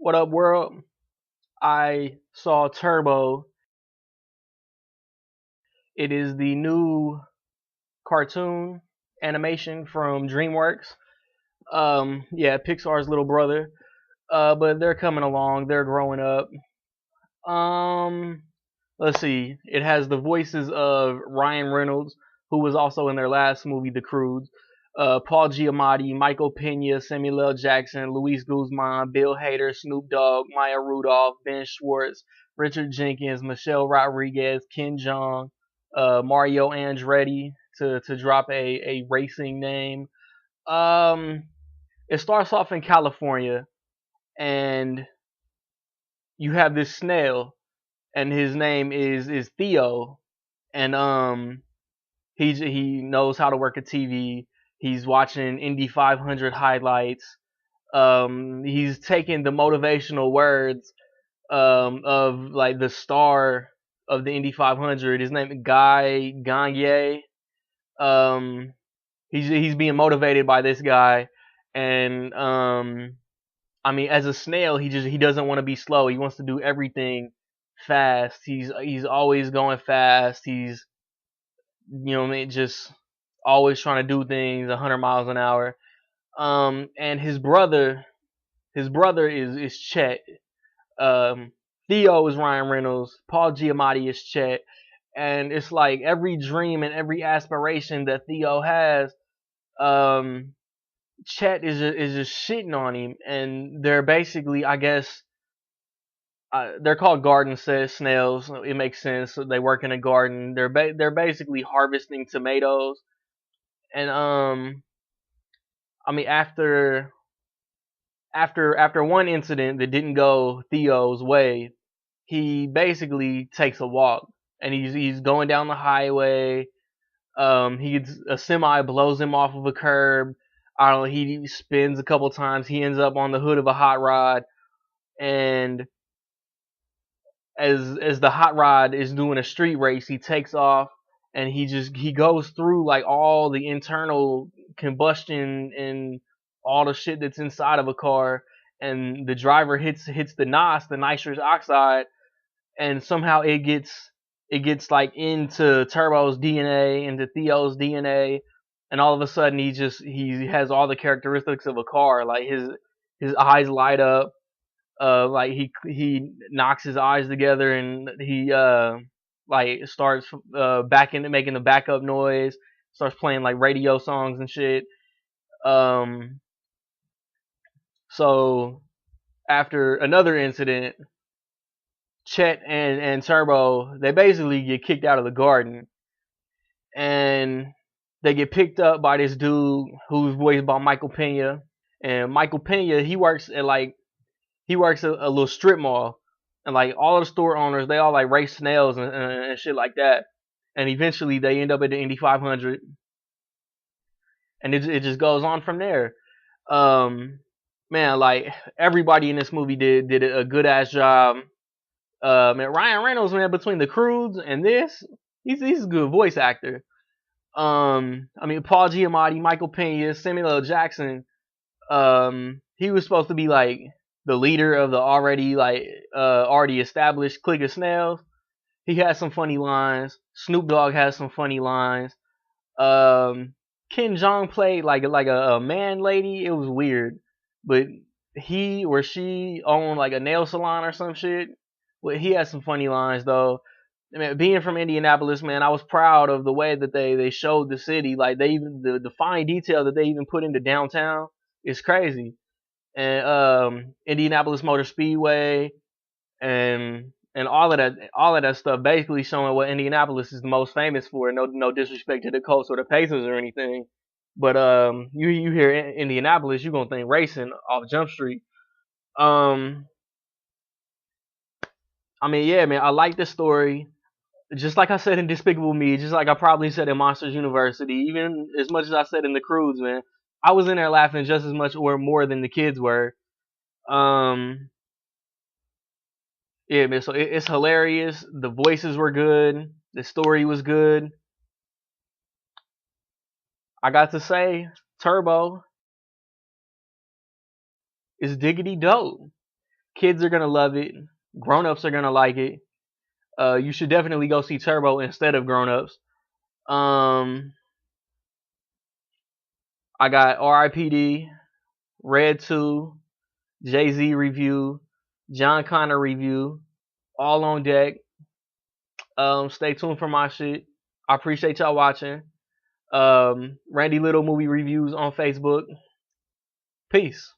What up, world? I saw Turbo. It is the new cartoon animation from DreamWorks. Yeah, Pixar's little brother. But they're coming along. They're growing up. Um, let's see. It has the voices of Ryan Reynolds, who was also in their last movie, The Croods. Paul Giamatti, Michael Pena, Samuel L. Jackson, Luis Guzman, Bill Hader, Snoop Dogg, Maya Rudolph, Ben Schwartz, Richard Jenkins, Michelle Rodriguez, Ken Jeong, Mario Andretti to drop a racing name. Um, it starts off in California, and you have this snail, and his name is Theo, and he knows how to work a TV. He's watching Indy 500 highlights. He's taking the motivational words of like the star of the Indy 500. His name is Guy Gagne. Um, he's being motivated by this guy, and I mean, as a snail, he doesn't want to be slow. He wants to do everything fast. He's always going fast. He's just always trying to do things 100 miles an hour. And his brother is Chet. Um, Theo is Ryan Reynolds. Paul Giamatti is Chet. And it's like every dream and every aspiration that Theo has, um, Chet is just shitting on him, and they're basically, I guess, they're called garden snails. It makes sense. So they work in a garden. They're basically harvesting tomatoes, and I mean, after one incident that didn't go Theo's way, he basically takes a walk, and he's going down the highway. He gets a semi blows him off of a curb. I don't know. He spins a couple times. He ends up on the hood of a hot rod, and as the hot rod is doing a street race, he takes off, and he goes through like all the internal combustion and all the shit that's inside of a car, and the driver hits the NOS, the nitrous oxide, and somehow it gets like into Turbo's DNA, into Theo's DNA, and all of a sudden he has all the characteristics of a car. Like his eyes light up, like he knocks his eyes together, and he like starts back into making the backup noise, starts playing like radio songs and shit. Um, so after another incident, Chet and Turbo, they basically get kicked out of the garden, and they get picked up by this dude who's voiced by Michael Pena. And Michael Pena, he works at a little strip mall, and like all of the store owners, they all like race snails and shit like that. And eventually, they end up at the Indy 500, and it just goes on from there. Um, Man, like everybody in this movie did a good ass job. Man, Ryan Reynolds, man, between The Croods and this, he's a good voice actor. I mean, Paul Giamatti, Michael Pena, Samuel L. Jackson. He was supposed to be like the leader of the already established clique of snails. He has some funny lines. Snoop Dogg has some funny lines. Um, Ken Jeong played like a man lady. It was weird, but he or she owned like a nail salon or some shit. Well, he has some funny lines though. I mean, being from Indianapolis, man, I was proud of the way that they showed the city. Like they even the fine detail that they even put into downtown is crazy. And Indianapolis Motor Speedway and all of that stuff, basically showing what Indianapolis is the most famous for. No disrespect to the Colts or the Pacers or anything, but you hear Indianapolis, you gonna think racing off Jump Street. Um, I mean, yeah, man, I like the story. Just like I said in Despicable Me, just like I probably said in Monsters University, even as much as I said in The Croods, man, I was in there laughing just as much or more than the kids were. Um, yeah, man, so it's hilarious. The voices were good. The story was good. I got to say, Turbo is diggity dope. Kids are gonna love it. Grown-ups are gonna like it. You should definitely go see Turbo instead of Grown-ups. I got R.I.P.D., Red 2, Jay-Z review, John Connor review, all on deck. Stay tuned for my shit. I appreciate y'all watching. Randy Little Movie Reviews on Facebook. Peace.